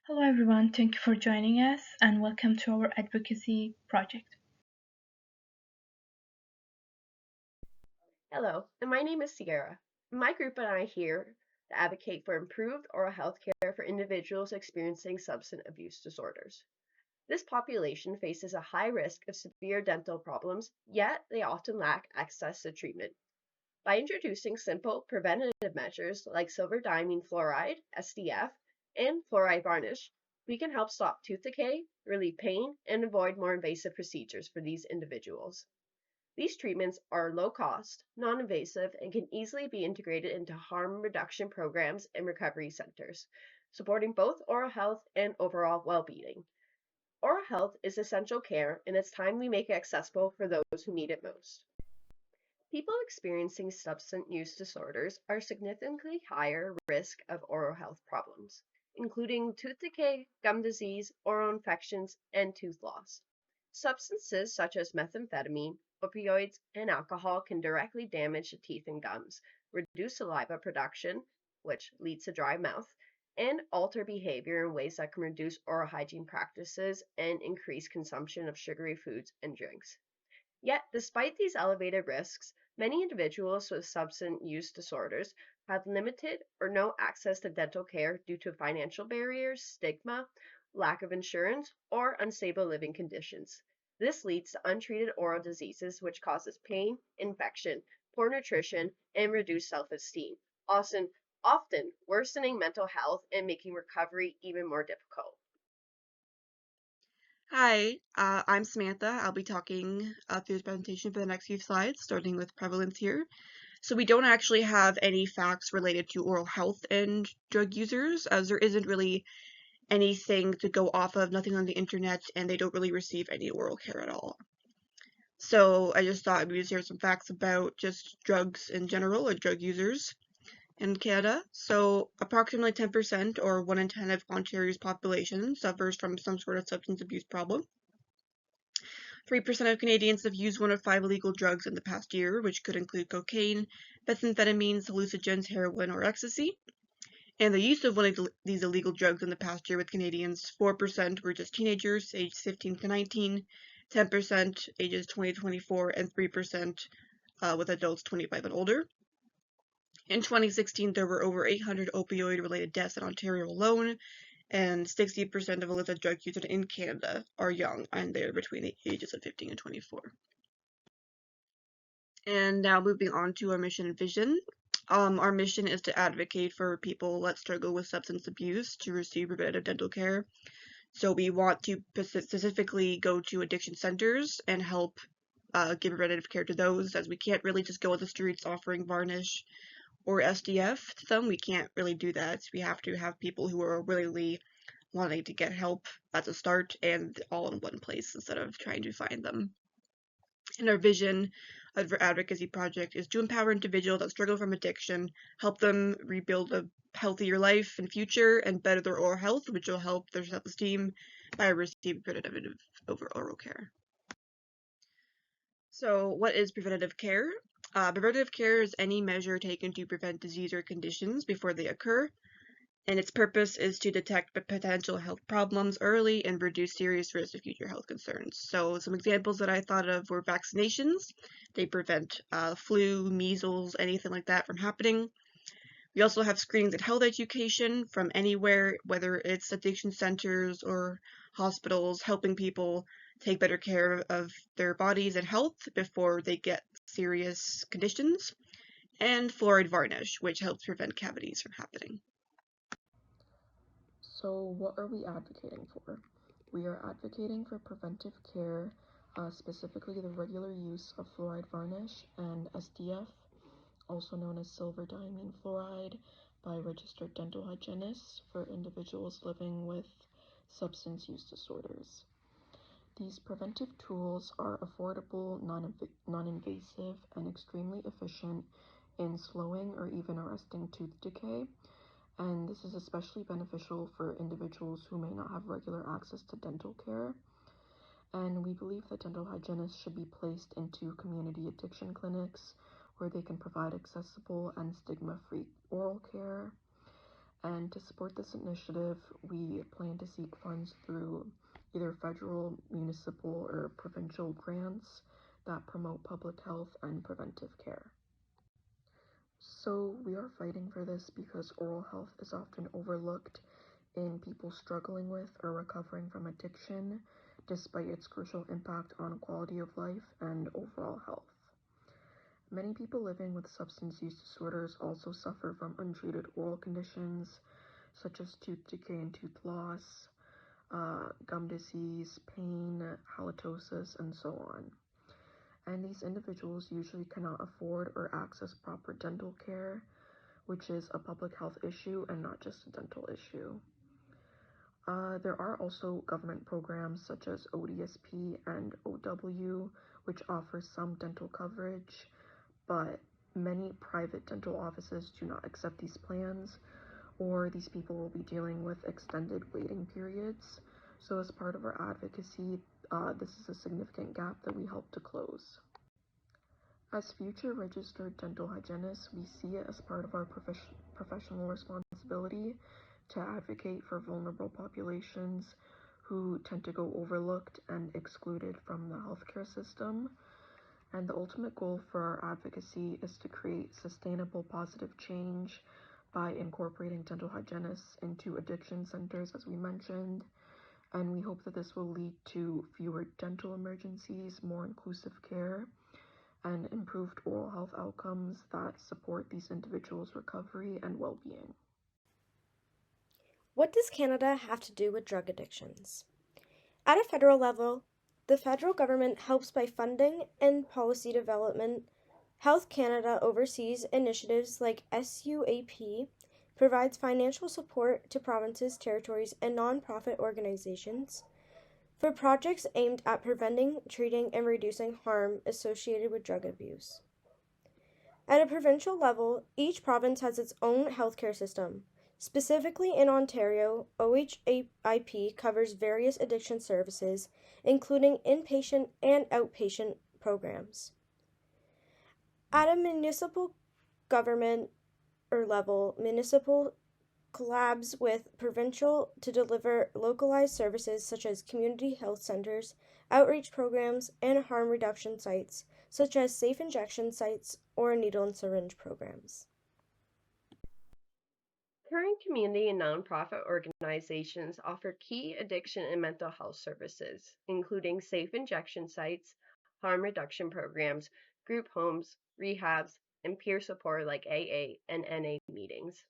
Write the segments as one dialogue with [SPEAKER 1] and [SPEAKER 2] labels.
[SPEAKER 1] Hello, everyone. Thank you for joining us and welcome to our advocacy project.
[SPEAKER 2] Hello, and my name is Sierra. My group and I here to advocate for improved oral health care for individuals experiencing substance abuse disorders. This population faces a high risk of severe dental problems, yet they often lack access to treatment. By introducing simple preventative measures like silver diamine fluoride, SDF, and fluoride varnish, we can help stop tooth decay, relieve pain, and avoid more invasive procedures for these individuals. These treatments are low cost, non invasive, and can easily be integrated into harm reduction programs and recovery centers, supporting both oral health and overall well being. Oral health is essential care, and it's time we make it accessible for those who need it most. People experiencing substance use disorders are significantly higher risk of oral health problems, including tooth decay, gum disease, oral infections, and tooth loss. Substances such as methamphetamine, opioids, and alcohol can directly damage the teeth and gums, reduce saliva production, which leads to dry mouth, and alter behavior in ways that can reduce oral hygiene practices and increase consumption of sugary foods and drinks. Yet, despite these elevated risks, many individuals with substance use disorders have limited or no access to dental care due to financial barriers, stigma, lack of insurance, or unstable living conditions. This leads to untreated oral diseases, which causes pain, infection, poor nutrition, and reduced self-esteem, often worsening mental health and making recovery even more difficult.
[SPEAKER 3] Hi, I'm Samantha. I'll be talking through this presentation for the next few slides, starting with prevalence here. So we don't actually have any facts related to oral health and drug users, as there isn't really anything to go off of, nothing on the internet, and they don't really receive any oral care at all. So I just thought we'd share some facts about just drugs in general, or drug users in Canada. So approximately 10% or 1 in 10 of Ontario's population suffers from some sort of substance abuse problem. 3% of Canadians have used one of 5 illegal drugs in the past year, which could include cocaine, methamphetamines, hallucinogens, heroin, or ecstasy. And the use of one of these illegal drugs in the past year with Canadians, 4% were just teenagers aged 15 to 19, 10% ages 20 to 24, and 3% with adults 25 and older. In 2016, there were over 800 opioid-related deaths in Ontario alone, and 60% of illicit drug users in Canada are young, and they're between the ages of 15 and 24. And now moving on to our mission and vision. Our mission is to advocate for people that struggle with substance abuse to receive preventative dental care. So we want to specifically go to addiction centers and help give preventative care to those, as we can't really just go on the streets offering varnish or SDF to them. We can't really do that. We have to have people who are really wanting to get help at the start and all in one place instead of trying to find them. And our vision of our advocacy project is to empower individuals that struggle from addiction, help them rebuild a healthier life and future, and better their oral health, which will help their self-esteem by receiving preventative over oral care. So what is preventative care? Preventative care is any measure taken to prevent disease or conditions before they occur, and its purpose is to detect potential health problems early and reduce serious risks of future health concerns. So some examples that I thought of were vaccinations. They prevent flu, measles, anything like that from happening. We also have screenings and health education from anywhere, whether it's addiction centers or hospitals, helping people take better care of their bodies and health before they get serious conditions. And fluoride varnish, which helps prevent cavities from happening.
[SPEAKER 4] So, what are we advocating for? We are advocating for preventive care, specifically the regular use of fluoride varnish and SDF, also known as silver diamine fluoride, by registered dental hygienists for individuals living with substance use disorders. These preventive tools are affordable, non invasive, and extremely efficient in slowing or even arresting tooth decay, and this is especially beneficial for individuals who may not have regular access to dental care. And we believe that dental hygienists should be placed into community addiction clinics where they can provide accessible and stigma-free oral care. And to support this initiative, we plan to seek funds through either federal, municipal, or provincial grants that promote public health and preventive care. So we are fighting for this because oral health is often overlooked in people struggling with or recovering from addiction, despite its crucial impact on quality of life and overall health. Many people living with substance use disorders also suffer from untreated oral conditions such as tooth decay and tooth loss, gum disease, pain, halitosis, and so on. And these individuals usually cannot afford or access proper dental care, which is a public health issue and not just a dental issue. There are also government programs such as ODSP and OW, which offer some dental coverage, but many private dental offices do not accept these plans, or these people will be dealing with extended waiting periods. So as part of our advocacy, this is a significant gap that we help to close. As future registered dental hygienists, we see it as part of our professional responsibility to advocate for vulnerable populations who tend to go overlooked and excluded from the healthcare system. And the ultimate goal for our advocacy is to create sustainable positive change by incorporating dental hygienists into addiction centers, as we mentioned. And we hope that this will lead to fewer dental emergencies, more inclusive care, and improved oral health outcomes that support these individuals' recovery and well-being.
[SPEAKER 5] What does Canada have to do with drug addictions? At a federal level, the federal government helps by funding and policy development. Health Canada oversees initiatives like SUAP, provides financial support to provinces, territories, and nonprofit organizations for projects aimed at preventing, treating, and reducing harm associated with drug abuse. At a provincial level, each province has its own healthcare system. Specifically in Ontario, OHIP covers various addiction services, including inpatient and outpatient programs. At a municipal government level, municipal collabs with provincial to deliver localized services such as community health centers, outreach programs, and harm reduction sites, such as safe injection sites or needle and syringe programs.
[SPEAKER 2] Current community and nonprofit organizations offer key addiction and mental health services, including safe injection sites, harm reduction programs, group homes, rehabs, and peer support like AA and NA meetings.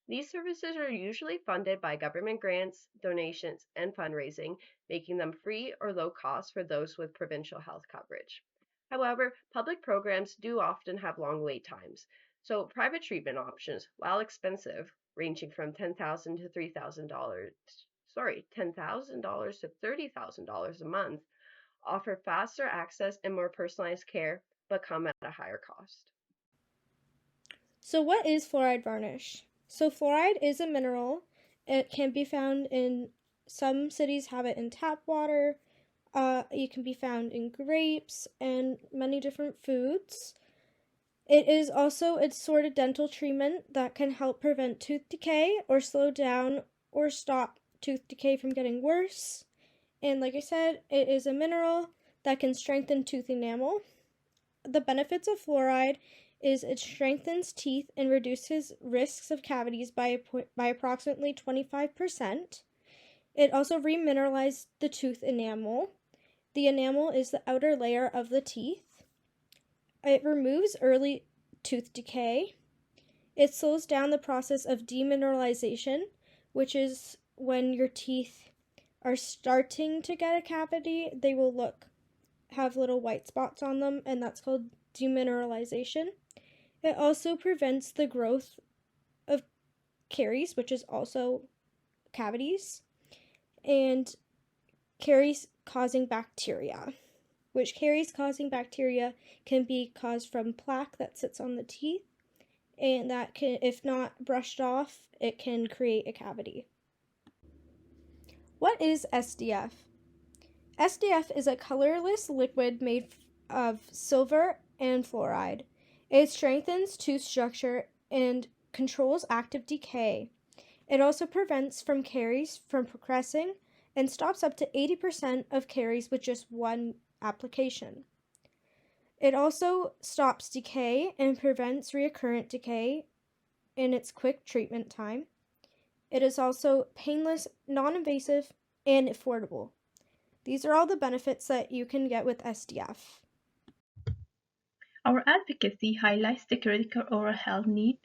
[SPEAKER 2] These services are usually funded by government grants, donations, and fundraising, making them free or low cost for those with provincial health coverage. However, public programs do often have long wait times, so private treatment options, while expensive, ranging from $10,000 to $10,000 to $30,000 a month, offer faster access and more personalized care, but come at a higher cost.
[SPEAKER 5] So what is fluoride varnish? So fluoride is a mineral. It can be found in, some cities have it in tap water. It can be found in grapes and many different foods. It is also a sort of dental treatment that can help prevent tooth decay or slow down or stop tooth decay from getting worse. And like I said, it is a mineral that can strengthen tooth enamel. The benefits of fluoride is it strengthens teeth and reduces risks of cavities by approximately 25%. It also remineralizes the tooth enamel. The enamel is the outer layer of the teeth. It removes early tooth decay. It slows down the process of demineralization, which is when your teeth are starting to get a cavity, they will have little white spots on them, and that's called demineralization. It also prevents the growth of caries, which is also cavities, and caries causing bacteria, which caries causing bacteria can be caused from plaque that sits on the teeth, and that can, if not brushed off, it can create a cavity. What is SDF? SDF is a colorless liquid made of silver and fluoride. It strengthens tooth structure and controls active decay. It also prevents from caries from progressing and stops up to 80% of caries with just one application. It also stops decay and prevents recurrent decay in its quick treatment time. It is also painless, non-invasive, and affordable. These are all the benefits that you can get with SDF.
[SPEAKER 1] Our advocacy highlights the critical oral health need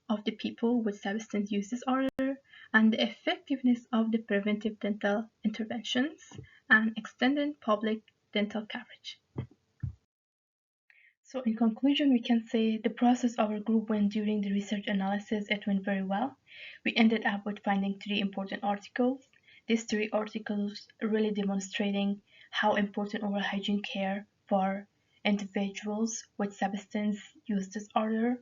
[SPEAKER 1] of the people with substance use disorder and the effectiveness of the preventive dental interventions and extended public dental coverage. So in conclusion, we can say the process our group went during the research analysis, it went very well. We ended up with finding 3 important articles. These 3 articles really demonstrating how important oral hygiene care for individuals with substance use disorder,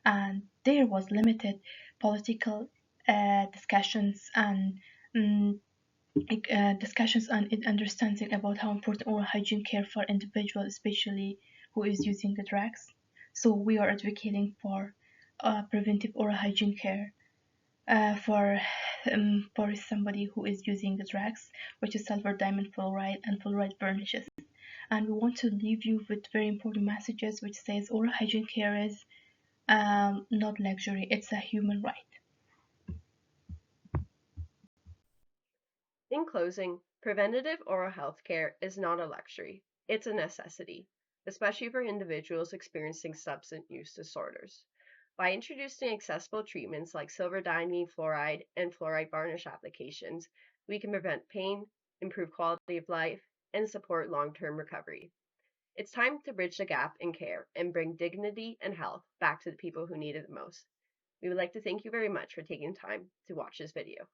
[SPEAKER 1] and there was limited political discussions and discussions and understanding about how important oral hygiene care for individuals, especially who is using the drugs. So we are advocating for preventive oral hygiene care for somebody who is using the drugs, which is silver diamond fluoride and fluoride varnishes. And we want to leave you with very important messages, which says oral hygiene care is not luxury; it's a human right.
[SPEAKER 2] In closing, preventative oral health care is not a luxury, it's a necessity, especially for individuals experiencing substance use disorders. By introducing accessible treatments like silver diamine fluoride and fluoride varnish applications, we can prevent pain, improve quality of life, and support long-term recovery. It's time to bridge the gap in care and bring dignity and health back to the people who need it the most. We would like to thank you very much for taking time to watch this video.